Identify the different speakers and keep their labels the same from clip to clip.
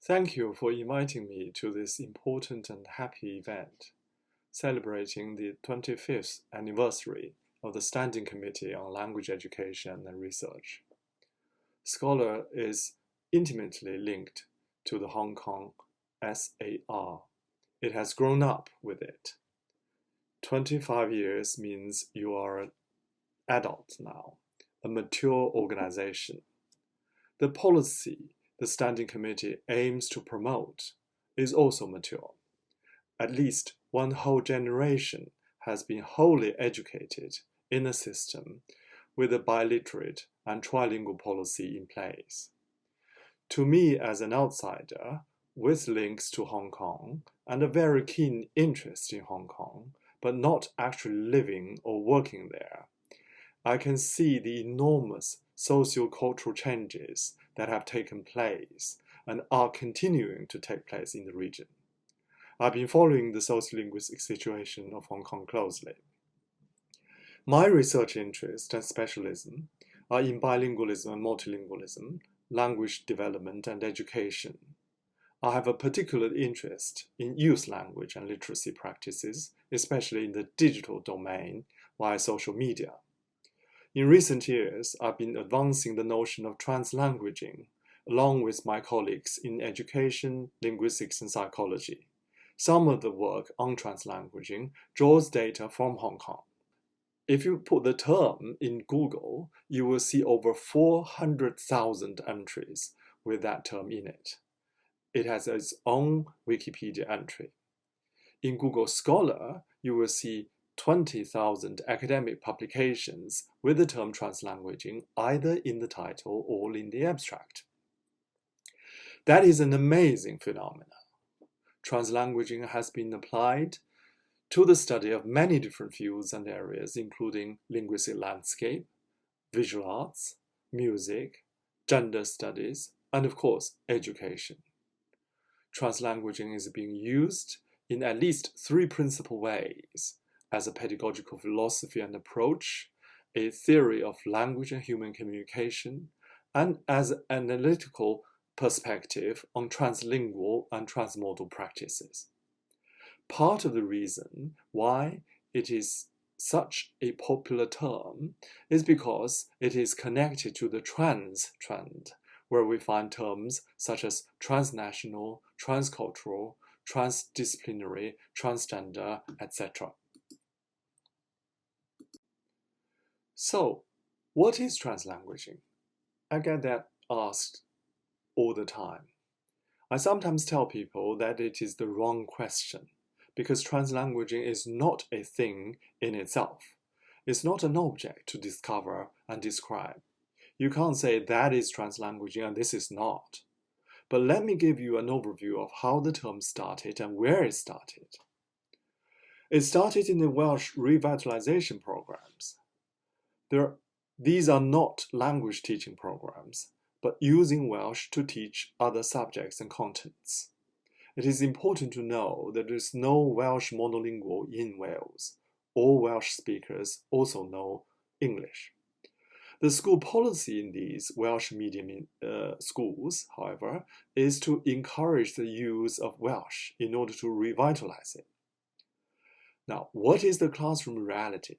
Speaker 1: Thank you for inviting me to this important and happy event, celebrating the 25th anniversary of the Standing Committee on Language Education and Research. Scholar is intimately linked to the Hong Kong SAR. It has grown up with it. 25 years means you are an adult now, a mature organization. The policy the Standing Committee aims to promote is also mature. At least one whole generation has been wholly educated in a system with a biliterate and trilingual policy in place. To me, as an outsider, with links to Hong Kong and a very keen interest in Hong Kong, but not actually living or working there, I can see the enormous socio-cultural changes that have taken place and are continuing to take place in the region. I've been following the sociolinguistic situation of Hong Kong closely. My research interest and specialism are in bilingualism and multilingualism, language development and education. I have a particular interest in youth language and literacy practices, especially in the digital domain via social media. In recent years, I've been advancing the notion of translanguaging, along with my colleagues in education, linguistics, and psychology. Some of the work on translanguaging draws data from Hong Kong. If you put the term in Google, you will see over 400,000 entries with that term in it. It has its own Wikipedia entry. In Google Scholar, you will see 20,000 academic publications with the term translanguaging either in the title or in the abstract. That is an amazing phenomenon. Translanguaging has been applied to the study of many different fields and areas, including linguistic landscape, visual arts, music, gender studies, and of course, education. Translanguaging is being used in at least three principal ways: as a pedagogical philosophy and approach, a theory of language and human communication, and as an analytical perspective on translingual and transmodal practices. Part of the reason why it is such a popular term is because it is connected to the trans trend, where we find terms such as transnational, transcultural, transdisciplinary, transgender, etc. So, what is translanguaging? I get that asked all the time. I sometimes tell people that it is the wrong question, because translanguaging is not a thing in itself. It's not an object to discover and describe. You can't say that is translanguaging and this is not. But let me give you an overview of how the term started and where it started. It started in the Welsh revitalization programs. These are not language teaching programs, but using Welsh to teach other subjects and contents. It is important to know that there is no Welsh monolingual in Wales. All Welsh speakers also know English. The school policy in these Welsh medium schools, however, is to encourage the use of Welsh in order to revitalize it. Now, what is the classroom reality?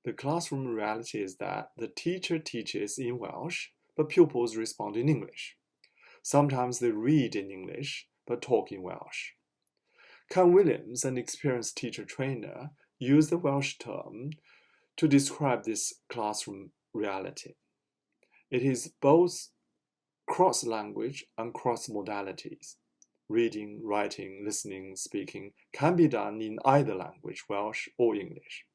Speaker 1: The classroom reality is that the teacher teaches in Welsh, but pupils respond in English. Sometimes they read in English, but talk in Welsh. Ken Williams, an experienced teacher trainer, used the Welsh term to describe this classroom reality. It is both cross-language and cross-modalities. Reading, writing, listening, speaking can be done in either language, Welsh or English.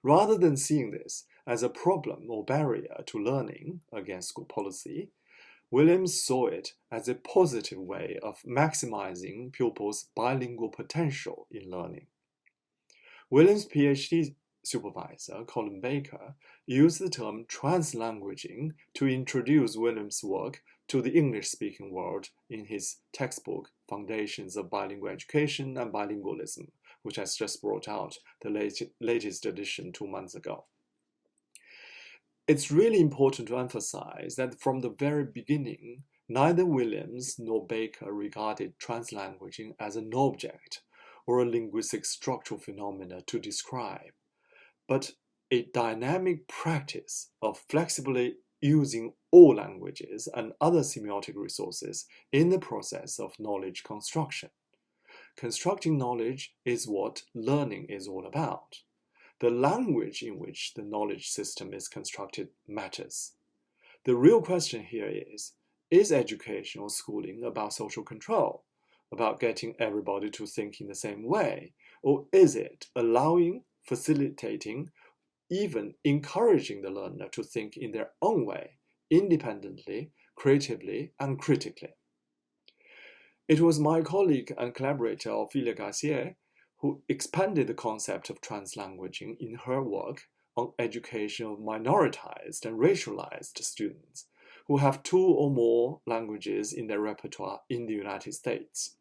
Speaker 1: Rather than seeing this as a problem or barrier to learning against school policy, Williams saw it as a positive way of maximizing pupils' bilingual potential in learning. Williams' PhD supervisor, Colin Baker, used the term translanguaging to introduce Williams' work to the English-speaking world in his textbook, Foundations of Bilingual Education and Bilingualism, which has just brought out the latest edition 2 months ago. It's really important to emphasize that from the very beginning, Neither Williams nor Baker regarded translanguaging as an object or a linguistic structural phenomena to describe, but a dynamic practice of flexibly using all languages and other semiotic resources in the process of knowledge construction. Constructing knowledge is what learning is all about. The language in which the knowledge system is constructed matters. The real question here is education or schooling about social control, about getting everybody to think in the same way, or is it allowing, facilitating, even encouraging the learner to think in their own way, independently, creatively, and critically? It was my colleague and collaborator Ophelia Garcia who expanded the concept of translanguaging in her work on education of minoritized and racialized students who have 2 or more languages in their repertoire in the United States.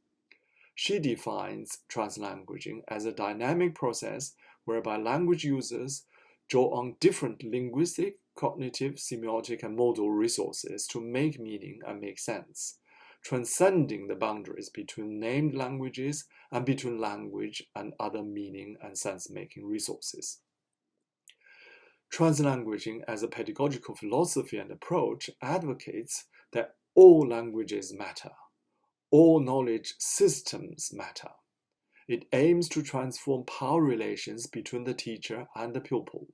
Speaker 1: She defines translanguaging as a dynamic process whereby language users draw on different linguistic, cognitive, semiotic, and modal resources to make meaning and make sense, transcending the boundaries between named languages and between language and other meaning and sense-making resources. Translanguaging as a pedagogical philosophy and approach advocates that all languages matter, all knowledge systems matter. It aims to transform power relations between the teacher and the pupil,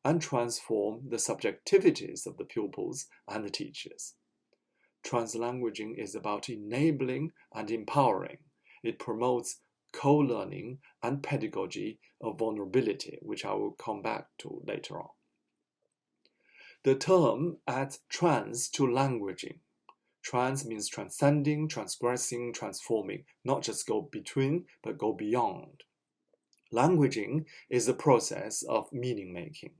Speaker 1: and transform the subjectivities of the pupils and the teachers. Translanguaging is about enabling and empowering. It promotes co-learning and pedagogy of vulnerability, which I will come back to later on. The term adds trans to languaging. Trans means transcending, transgressing, transforming, not just go between, but go beyond. Languaging is the process of meaning making.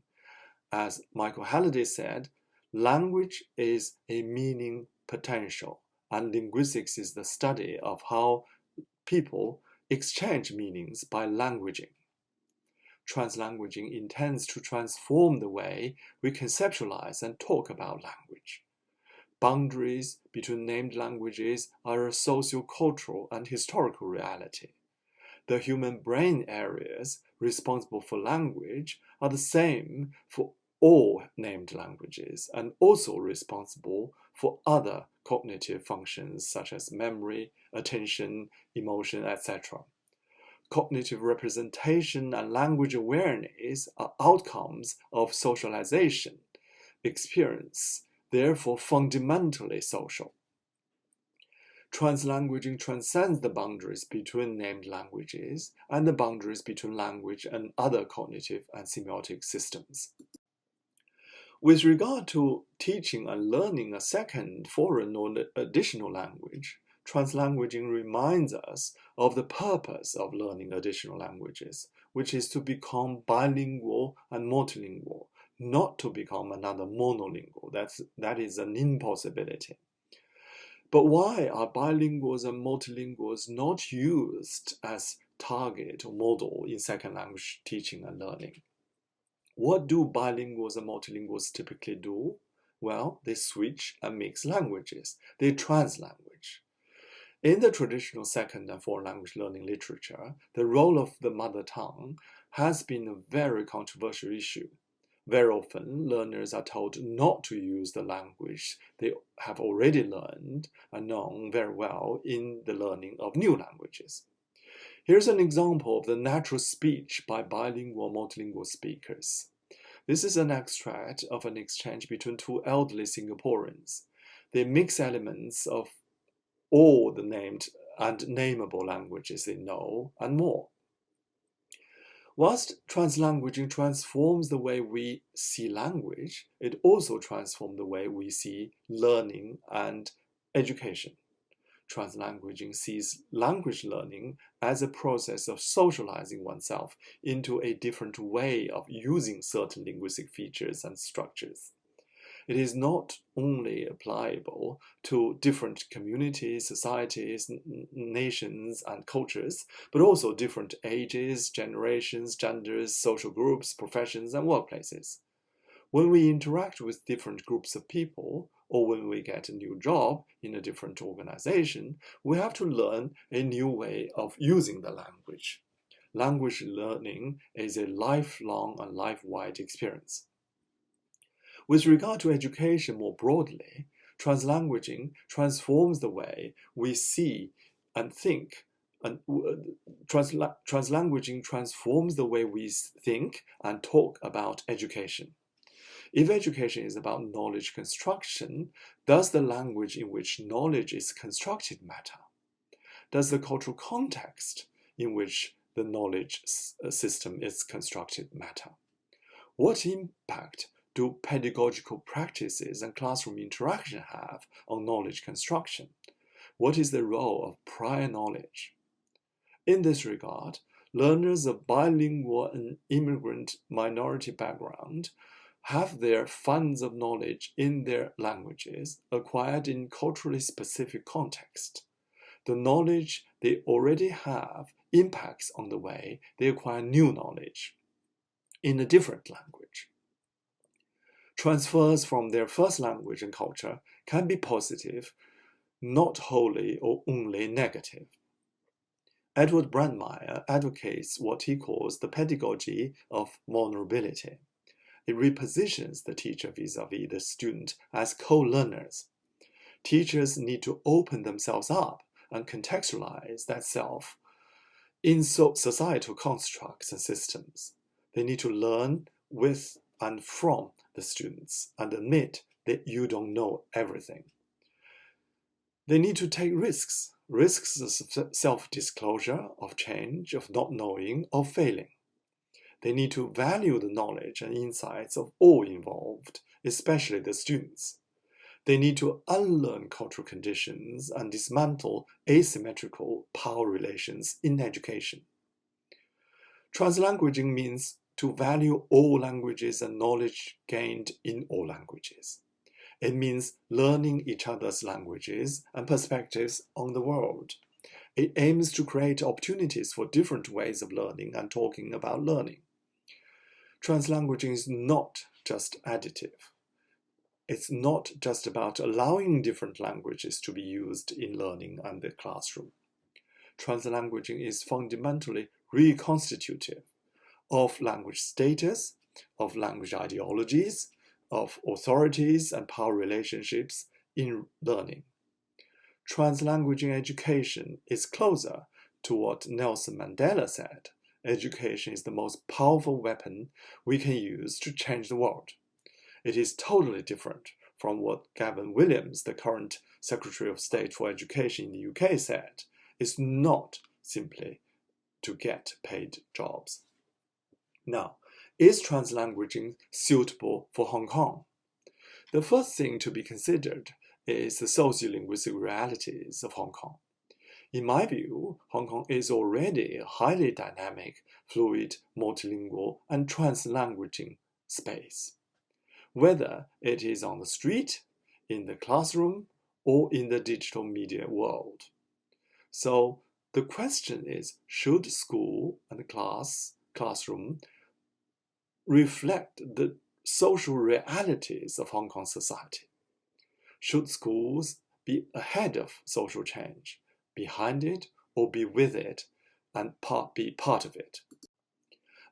Speaker 1: As Michael Halliday said, language is a meaning potential, and linguistics is the study of how people exchange meanings by languaging. Translanguaging intends to transform the way we conceptualize and talk about language. Boundaries between named languages are a socio-cultural and historical reality. The human brain areas responsible for language are the same for all named languages and also responsible for other cognitive functions such as memory, attention, emotion, etc. Cognitive representation and language awareness are outcomes of socialization, experience, therefore fundamentally social. Translanguaging transcends the boundaries between named languages and the boundaries between language and other cognitive and semiotic systems. With regard to teaching and learning a second, foreign, or additional language, translanguaging reminds us of the purpose of learning additional languages, which is to become bilingual and multilingual, not to become another monolingual. That is an impossibility. But why are bilinguals and multilinguals not used as target or model in second language teaching and learning? What do bilinguals and multilinguals typically do? Well, they switch and mix languages. They translanguage. In the traditional second and foreign language learning literature, the role of the mother tongue has been a very controversial issue. Very often, learners are told not to use the language they have already learned and known very well in the learning of new languages. Here's an example of the natural speech by bilingual multilingual speakers. This is an extract of an exchange between 2 elderly Singaporeans. They mix elements of all the named and nameable languages they know and more. Whilst translanguaging transforms the way we see language, it also transforms the way we see learning and education. Translanguaging sees language learning as a process of socializing oneself into a different way of using certain linguistic features and structures. It is not only applicable to different communities, societies, nations, and cultures, but also different ages, generations, genders, social groups, professions, and workplaces. When we interact with different groups of people, or when we get a new job in a different organization, we have to learn a new way of using the language. Language learning is a lifelong and life-wide experience. With regard to education more broadly, translanguaging transforms the way we see and think, and translanguaging transforms the way we think and talk about education. If education is about knowledge construction, does the language in which knowledge is constructed matter? Does the cultural context in which the knowledge system is constructed matter? What impact do pedagogical practices and classroom interaction have on knowledge construction? What is the role of prior knowledge? In this regard, learners of bilingual and immigrant minority background have their funds of knowledge in their languages acquired in culturally specific context. The knowledge they already have impacts on the way they acquire new knowledge in a different language. Transfers from their first language and culture can be positive, not wholly or only negative. Edward Brandmeier advocates what he calls the pedagogy of vulnerability. It repositions the teacher vis-à-vis the student as co-learners. Teachers need to open themselves up and contextualize that self in societal constructs and systems. They need to learn with and from the students and admit that you don't know everything. They need to take risks of self-disclosure, of change, of not knowing, of failing. They need to value the knowledge and insights of all involved, especially the students. They need to unlearn cultural conditions and dismantle asymmetrical power relations in education. Translanguaging means to value all languages and knowledge gained in all languages. It means learning each other's languages and perspectives on the world. It aims to create opportunities for different ways of learning and talking about learning. Translanguaging is not just additive. It's not just about allowing different languages to be used in learning and the classroom. Translanguaging is fundamentally reconstitutive of language status, of language ideologies, of authorities and power relationships in learning. Translanguaging education is closer to what Nelson Mandela said: education is the most powerful weapon we can use to change the world. It is totally different from what Gavin Williams, the current Secretary of State for Education in the UK, said. It's not simply to get paid jobs. Now, is translanguaging suitable for Hong Kong? The first thing to be considered is the sociolinguistic realities of Hong Kong. In my view, Hong Kong is already a highly dynamic, fluid, multilingual, and translanguaging space, whether it is on the street, in the classroom, or in the digital media world. So the question is, should school and classroom reflect the social realities of Hong Kong society? Should schools be ahead of social change, behind it, or be with it and be part of it?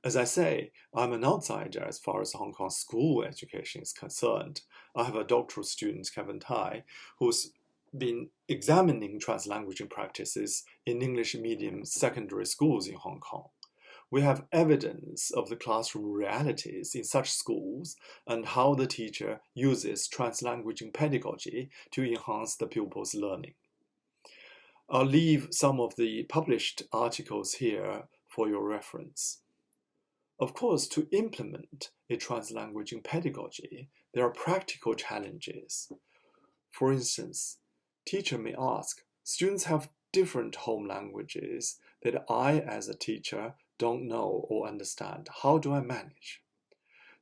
Speaker 1: As I say, I'm an outsider as far as Hong Kong school education is concerned. I have a doctoral student, Kevin Tai, who's been examining translanguaging practices in English medium secondary schools in Hong Kong. We have evidence of the classroom realities in such schools and how the teacher uses translanguaging pedagogy to enhance the pupils' learning. I'll leave some of the published articles here for your reference. Of course, to implement a translanguaging pedagogy, there are practical challenges. For instance, teacher may ask, students have different home languages that I, as a teacher, don't know or understand. How do I manage?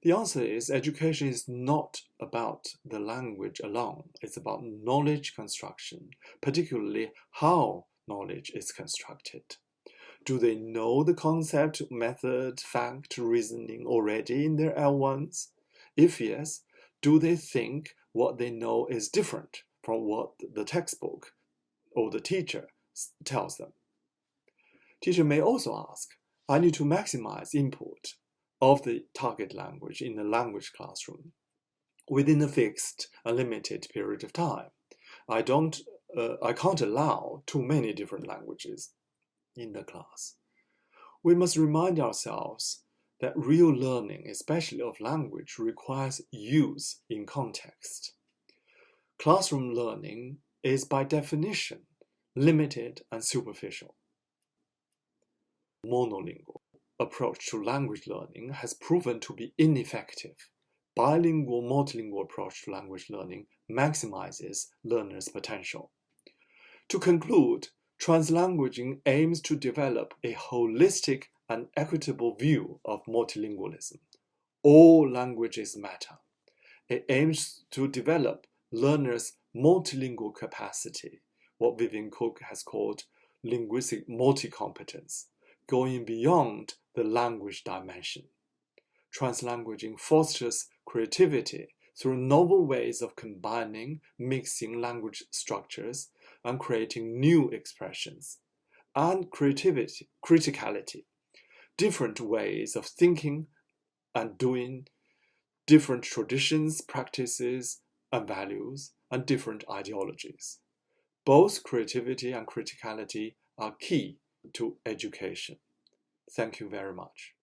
Speaker 1: The answer is education is not about the language alone. It's about knowledge construction, particularly how knowledge is constructed. Do they know the concept, method, fact, reasoning already in their L1s? If yes, do they think what they know is different from what the textbook or the teacher tells them. Teacher may also ask, I need to maximize input of the target language in the language classroom within a fixed and limited period of time. I can't allow too many different languages in the class. We must remind ourselves that real learning, especially of language, requires use in context. Classroom learning is by definition limited and superficial. Monolingual approach to language learning has proven to be ineffective. Bilingual, multilingual approach to language learning maximizes learners' potential. To conclude, translanguaging aims to develop a holistic and equitable view of multilingualism. All languages matter. It aims to develop learners' multilingual capacity, what Vivian Cook has called linguistic multi-competence, going beyond the language dimension. Translanguaging fosters creativity through novel ways of combining, mixing language structures and creating new expressions, and criticality, different ways of thinking and doing, different traditions, practices, and values, and different ideologies. Both creativity and criticality are key to education. Thank you very much.